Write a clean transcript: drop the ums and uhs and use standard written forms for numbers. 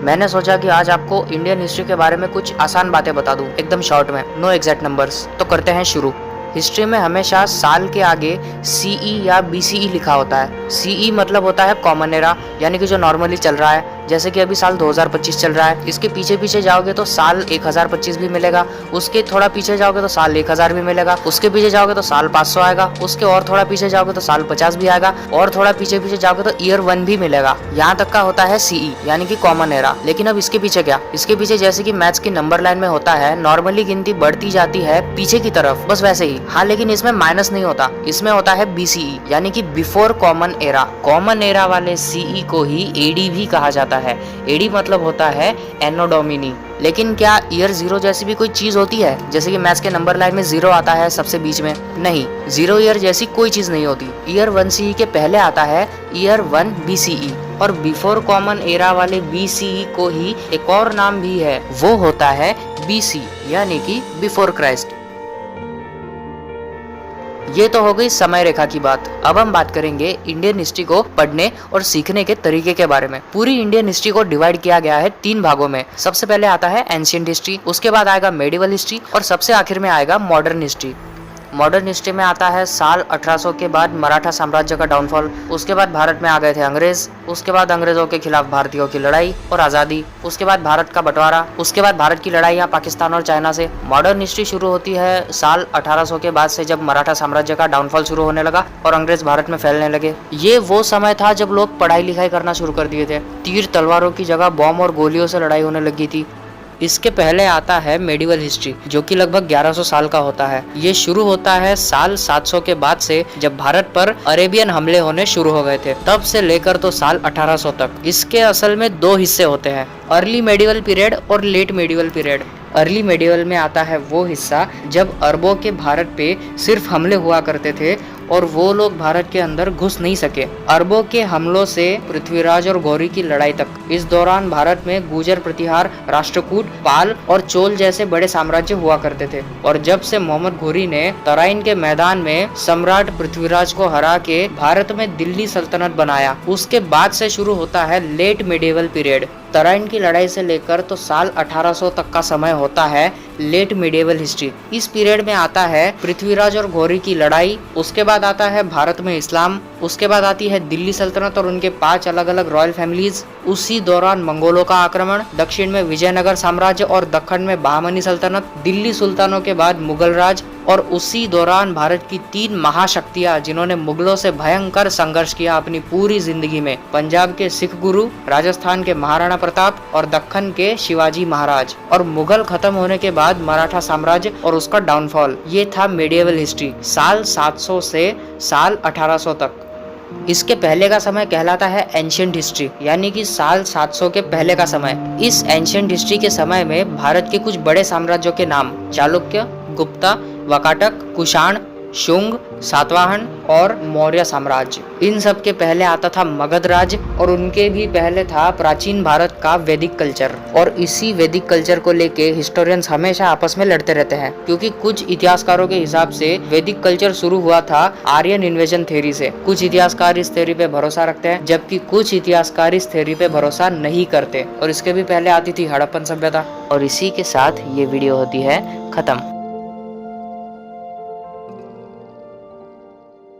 मैंने सोचा कि आज आपको इंडियन हिस्ट्री के बारे में कुछ आसान बातें बता दूं, एकदम शॉर्ट में, नो एग्जैक्ट नंबर्स। तो करते हैं शुरू। हिस्ट्री में हमेशा साल के आगे सीई या बीसीई लिखा होता है। सीई मतलब होता है कॉमन एरा, यानी कि जो नॉर्मली चल रहा है, जैसे कि अभी साल 2025 चल रहा है। इसके पीछे पीछे जाओगे तो साल 1025 भी मिलेगा, उसके थोड़ा पीछे जाओगे तो साल 1000 भी मिलेगा, उसके पीछे जाओगे तो साल 500 आएगा, उसके और थोड़ा पीछे जाओगे तो साल 50 भी आएगा, और थोड़ा पीछे पीछे जाओगे तो ईयर 1 भी मिलेगा। यहाँ तक का होता है सीई यानी कि कॉमन एरा। लेकिन अब इसके पीछे क्या? इसके पीछे जैसे कि मैथ्स की नंबर लाइन में होता है, नॉर्मली गिनती बढ़ती जाती है पीछे की तरफ, बस वैसे ही। हाँ, लेकिन इसमें माइनस नहीं होता, इसमें होता है बीसीई यानी कि before common era. Common era वाले सीई को ही एडी भी कहा जाता है। एडी मतलब होता है एनो डोमिनी। लेकिन क्या ईयर 0 जैसी भी कोई चीज होती है? जैसे कि मैथ्स के नंबर लाइन में 0 आता है सबसे बीच में, नहीं, 0 ईयर जैसी कोई चीज नहीं होती। ईयर 1 सीई के पहले आता है ईयर 1 बीसीई, और बिफोर कॉमन एरा वाले बीसीई को ही एक और नाम भी है, वो होता है बीसी यानी कि बिफोर क्राइस्ट। ये तो हो गई समय रेखा की बात। अब हम बात करेंगे इंडियन हिस्ट्री को पढ़ने और सीखने के तरीके के बारे में। पूरी इंडियन हिस्ट्री को डिवाइड किया गया है 3 भागों में। सबसे पहले आता है एंशिएंट हिस्ट्री, उसके बाद आएगा मेडिवल हिस्ट्री, और सबसे आखिर में आएगा मॉडर्न हिस्ट्री। मॉडर्न हिस्ट्री में आता है साल 1800 के बाद मराठा साम्राज्य का डाउनफॉल, उसके बाद भारत में आ गए थे अंग्रेज, उसके बाद अंग्रेजों के खिलाफ भारतीयों की लड़ाई और आज़ादी, उसके बाद भारत का बंटवारा, उसके बाद भारत की लड़ाइयाँ पाकिस्तान और चाइना से। मॉडर्न हिस्ट्री शुरू होती है साल 1800 के बाद से, जब मराठा साम्राज्य का डाउनफॉल शुरू होने लगा और अंग्रेज भारत में फैलने लगे। ये वो समय था जब लोग पढ़ाई लिखाई करना शुरू कर दिए थे। तीर तलवारों की जगह बॉम्ब और गोलियों से लड़ाई होने लगी थी। इसके पहले आता है मेडिवल हिस्ट्री, जो कि लगभग 1100 साल का होता है। ये शुरू होता है साल 700 के बाद से, जब भारत पर अरेबियन हमले होने शुरू हो गए थे, तब से लेकर तो साल 1800 तक। इसके असल में 2 हिस्से होते हैं, अर्ली मेडिवल पीरियड और late medieval period. Early medieval में आता है वो हिस्सा जब अरबों के भारत पे सिर्फ हमले हुआ करते थे और वो लोग भारत के अंदर घुस नहीं सके, अरबों के हमलों से पृथ्वीराज और गौरी की लड़ाई तक। इस दौरान भारत में गुर्जर प्रतिहार, राष्ट्रकूट, पाल और चोल जैसे बड़े साम्राज्य हुआ करते थे। और जब से मोहम्मद घोरी ने तराइन के मैदान में सम्राट पृथ्वीराज को हरा के भारत में दिल्ली सल्तनत बनाया, उसके बाद से शुरू होता है लेट मेडिवल पीरियड। तराइन की लड़ाई से लेकर तो साल 1800 तक का समय होता है लेट मेडिवल हिस्ट्री। इस पीरियड में आता है पृथ्वीराज और गौरी की लड़ाई, उसके बाद आता है भारत में इस्लाम, उसके बाद आती है दिल्ली सल्तनत और उनके 5 अलग अलग रॉयल फैमिलीज। उसी दौरान मंगोलों का आक्रमण, दक्षिण में विजयनगर साम्राज्य और दक्कन में बहामनी सल्तनत, दिल्ली सुल्तानों के बाद मुगल राज, और उसी दौरान भारत की 3 महाशक्तियां जिन्होंने मुगलों से भयंकर संघर्ष किया अपनी पूरी जिंदगी में, पंजाब के सिख गुरु, राजस्थान के महाराणा प्रताप और दक्कन के शिवाजी महाराज। और मुगल खत्म होने के बाद मराठा साम्राज्य और उसका डाउनफॉल। ये था मेडिएवल हिस्ट्री, साल 700 से साल 1800 तक। इसके पहले का समय कहलाता है एंशिएंट हिस्ट्री, यानी कि साल 700 के पहले का समय। इस एंशिएंट हिस्ट्री के समय में भारत के कुछ बड़े साम्राज्यों के नाम चालुक्य, गुप्ता, वाकाटक, कुषाण, शुंग, सातवाहन और मौर्य साम्राज्य। इन सब के पहले आता था मगध राज, और उनके भी पहले था प्राचीन भारत का वैदिक कल्चर। और इसी वैदिक कल्चर को लेके हिस्टोरियंस हमेशा आपस में लड़ते रहते हैं, क्योंकि कुछ इतिहासकारों के हिसाब से वैदिक कल्चर शुरू हुआ था आर्यन इन्वेजन थ्योरी से। कुछ इतिहासकार इस थ्योरी पे भरोसा रखते हैं, जबकि कुछ इतिहासकार इस थ्योरी पे भरोसा नहीं करते। और इसके भी पहले आती थी हड़प्पन सभ्यता। और इसी के साथ ये वीडियो होती है खत्म।